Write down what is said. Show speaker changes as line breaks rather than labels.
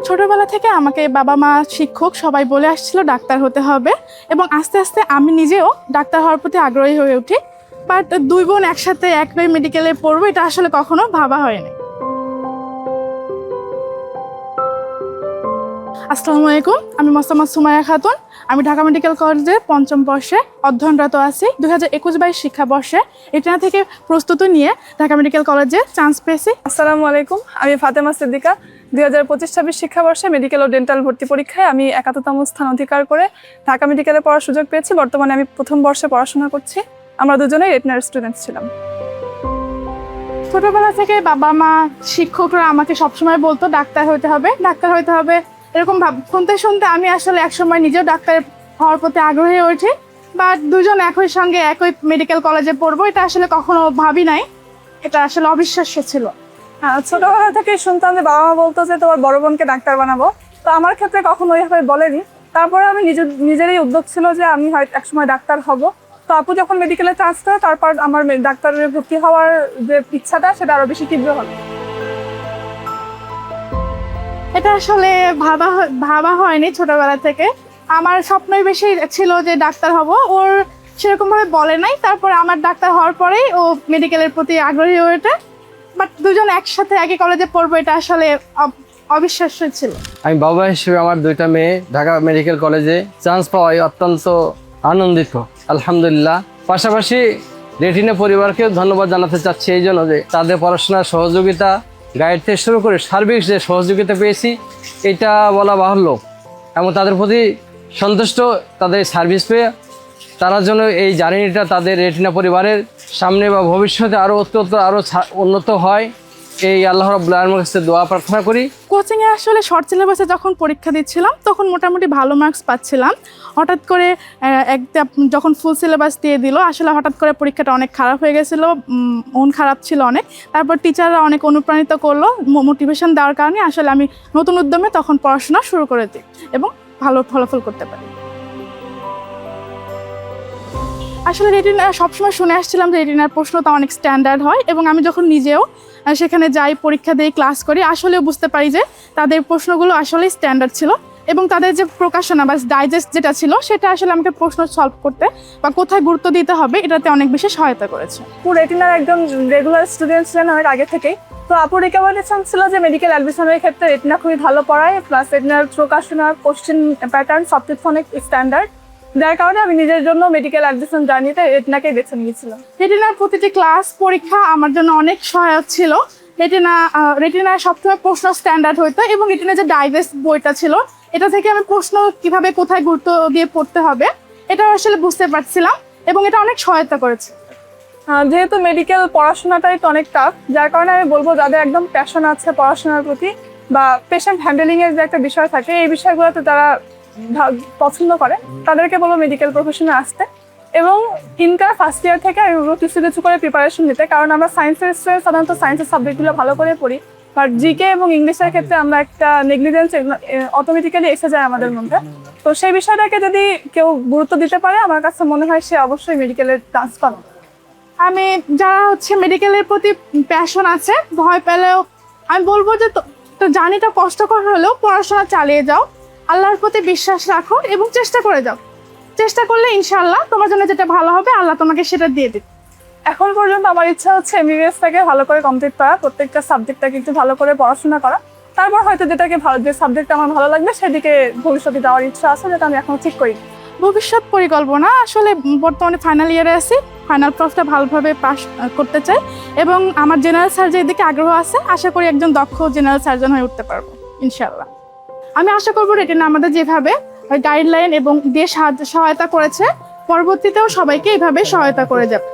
ছোটবেলা থেকে আমাকে বাবা মা শিক্ষক সবাই বলে আসছিল ডাক্তার হতে হবে, এবং আস্তে আস্তে আমি নিজেও ডাক্তার হওয়ার প্রতি আগ্রহী হয়ে উঠি। বাট দুই বোন একসাথে একই মেডিকেলে পড়বো এটা আসলে কখনো ভাবা হয়নি। আসসালামু আলাইকুম, আমি মোসাম্মদ সুমাইয়া খাতুন। আমি ঢাকা মেডিকেল কলেজের পঞ্চম বর্ষে অধ্যয়নরত আছি। 2021-22 শিক্ষাবর্ষে রেটিনা থেকে প্রস্তুতি নিয়ে ঢাকা মেডিকেল কলেজে চান্স পেয়েছি।
আসসালামু আলাইকুম, আমি ফাতেমা সিদ্দিকা। 2025-26 শিক্ষাবর্ষে মেডিকেল ও ডেন্টাল ভর্তি পরীক্ষায় আমি 71তম স্থান অধিকার করে ঢাকা মেডিকেলে পড়ার সুযোগ পেয়েছি। বর্তমানে আমি প্রথম বর্ষে পড়াশোনা করছি। আমরা দুজনেই রেটিনার স্টুডেন্ট ছিলাম।
ছোটবেলা থেকে বাবা মা শিক্ষকরা আমাকে সবসময় বলতো ডাক্তার হতে হবে, ডাক্তার হতে হবে, এরকম শুনতে শুনতে আমি আসলে একসময় নিজেও ডাক্তার হওয়ার প্রতি আগ্রহী হয়ে উঠি। বাট দুজন একই সঙ্গে একই মেডিকেল কলেজে পড়বো এটা আসলে কখনো ভাবি নাই, এটা আসলে অবিশ্বাস্য ছিল।
ছোটবেলা থেকে শুনতাম যে বাবা মা বলতো যে তোমার বড় বোনকে ডাক্তার বানাবো, তো আমার ক্ষেত্রে কখনো ওইভাবে বলেনি। তারপরে আমি নিজেরই উদ্যোগ ছিল যে আমি হয়তো একসময় ডাক্তার হব। তো আপু যখন মেডিকেলে চান্স করে তারপর আমার ডাক্তারের ভর্তি হওয়ার যে ইচ্ছাটা সেটা আরো বেশি তীব্র হলো।
এটা আসলে ভাবা হয়নি ছোটবেলা থেকে। আমার স্বপ্নই বেশি ছিল যে ডাক্তার হব, ওর সেরকম ভাবে বলে নাই। তারপর আমার ডাক্তার হওয়ার পরেই ও মেডিকেলের প্রতি আগ্রহী হয়ে ওঠে। বাট দুজন একসাথে একই কলেজে পড়বো এটা আসলে অবিশ্বাস্য ছিল।
আমি বাবা হিসেবে আমার দুইটা মেয়ে ঢাকা মেডিকেল কলেজে চান্স পাওয়ায় অত্যন্ত আনন্দিত, আলহামদুলিল্লাহ। পাশাপাশি রেটিনা পরিবারকেও ধন্যবাদ জানাতে চাচ্ছি এই জন্য যে তাদের পড়াশোনার সহযোগিতা, গাইড থেকে শুরু করে সার্বিক যে সহযোগিতা পেয়েছি এটা বলা বাহুল্য, এবং তাদের প্রতি সন্তুষ্ট তাদের সার্ভিস পেয়ে তারা যেন এই জার্নিটা তাদের রেটিনা পরিবারের সামনে বা ভবিষ্যতে আরও আরও উন্নত হয়, এই আল্লাহ রাব্বুল আলামিনের কাছে দোয়া প্রার্থনা করি।
কোচিংয়ে আসলে শর্ট সিলেবাসে যখন পরীক্ষা দিচ্ছিলাম তখন মোটামুটি ভালো মার্কস পাচ্ছিলাম। হঠাৎ করে যখন ফুল সিলেবাস দিয়ে দিল, আসলে হঠাৎ করে পরীক্ষাটা অনেক খারাপ হয়ে গেছিলো, মন খারাপ ছিল অনেক। তারপর টিচাররা অনেক অনুপ্রাণিত করলো, মোটিভেশন দেওয়ার কারণে আসলে আমি নতুন উদ্যমে তখন পড়াশোনা শুরু করে দিই এবং ভালো ফলাফল করতে পারি। আসলে রেটিনা সবসময় শুনে আসছিলাম যে রেটিনার প্রশ্নটা অনেক স্ট্যান্ডার্ড হয়, এবং আমি যখন নিজেও সেখানে যাই, পরীক্ষা দিই, ক্লাস করি, আসলেও বুঝতে পারি যে তাদের প্রশ্নগুলো আসলেই স্ট্যান্ডার্ড ছিল। এবং তাদের যে প্রকাশনা বা ডাইজেস্ট যেটা ছিল সেটা আসলে আমাকে প্রশ্ন সলভ করতে বা কোথায় গুরুত্ব দিতে হবে এটাতে অনেক বেশি সহায়তা করেছে।
আপু রেটিনার একদম রেগুলার স্টুডেন্ট ছিলেন অনেক আগে থেকেই। তো আপুর রিকমেন্ডেশন ছিল যে মেডিকেল অ্যাডমিশনের ক্ষেত্রে রেটিনা খুবই ভালো পড়ায়, প্লাস রেটিনার প্রকাশনা, কোশ্চেন প্যাটার্ন সবকিছু অনেক স্ট্যান্ডার্ড। যার কারণে আমি নিজের জন্য মেডিকেল অ্যাডমিশন জার্নিতে রেটিনাকেই বেছে নিয়েছিলাম।
রেটিনার প্রতিটি ক্লাস পরীক্ষা আমার জন্য অনেক সহায়ক ছিল। রেটিনার সবসময় প্রশ্ন স্ট্যান্ডার্ড হইতো, এবং রেটিনার যে ডাইজেস্ট বইটা ছিল এটা থেকে আমি প্রশ্ন কিভাবে কোথায় গুরুত্ব দিয়ে পড়তে হবে এটা আসলে বুঝতে পারছিলাম, এবং এটা অনেক সহায়তা করেছে।
যেহেতু মেডিকেল পড়াশোনাটাই তো অনেক টাফ, যার কারণে আমি বলবো যাদের একদম প্যাশন আছে পড়াশোনার প্রতি বা পেশেন্ট হ্যান্ডেলিংয়ের যে একটা বিষয় থাকে, এই বিষয়গুলোতে তারা পছন্দ করে, তাদেরকে বলবো মেডিকেল প্রফেশনে আসতে এবং ইনকার ফার্স্ট ইয়ার থেকে আমি কিছু কিছু করে প্রিপারেশন নিতে। কারণ আমরা সায়েন্সের স্টুডেন্ট, সাধারণত সায়েন্সের সাবজেক্টগুলো ভালো করে পড়ি, বাট জিকে এবং ইংলিশের ক্ষেত্রে আমরা একটা নেগলিজেন্স অটোমেটিক্যালি এসে যায় আমাদের মধ্যে। তো সেই বিষয়টাকে যদি কেউ গুরুত্ব দিতে পারে, আমার কাছে মনে হয় সে অবশ্যই মেডিকেলের চান্স পাবে।
আমি যারা মেডিকেলের প্রতি প্যাশন আছে, ভয় পেলেও আমি বলবো যে তো জার্নিটা কষ্টকর হলেও পড়াশোনা চালিয়ে যাও, আল্লাহর প্রতি বিশ্বাস রাখো এবং চেষ্টা করে যাও। চেষ্টা করলে ইনশাআল্লাহ তোমার জন্য যেটা ভালো হবে আল্লাহ তোমাকে সেটা দিয়ে দিবে।
এখন পর্যন্ত আমার ইচ্ছা হচ্ছে এমবিবিএসটাকে ভালো করে কমপ্লিট করা, প্রত্যেকটা সাবজেক্টটাকে একটু ভালো করে পড়াশোনা করা, তারপর হয়তো যে সাবজেক্ট আমার ভালো লাগবে সেদিকে ভবিষ্যতে যাওয়ার ইচ্ছা আছে, যেটা আমি এখনো ঠিক করি।
ভবিষ্যৎ পরিকল্পনা আসলে বর্তমানে ফাইনাল ইয়ারে আছি, ফাইনাল ক্লাসটা ভালোভাবে পাস করতে চাই এবং আমার জেনারেল সার্জারির দিকে আগ্রহ আছে। আশা করি একজন দক্ষ জেনারেল সার্জন হয়ে উঠতে পারবো ইনশাআল্লাহ। আমি আশা করবো রেটিনা আমাদের যেভাবে গাইডলাইন এবং দিয়ে সহায়তা করেছে, পরবর্তীতেও সবাইকে এভাবে সহায়তা করে যাবে।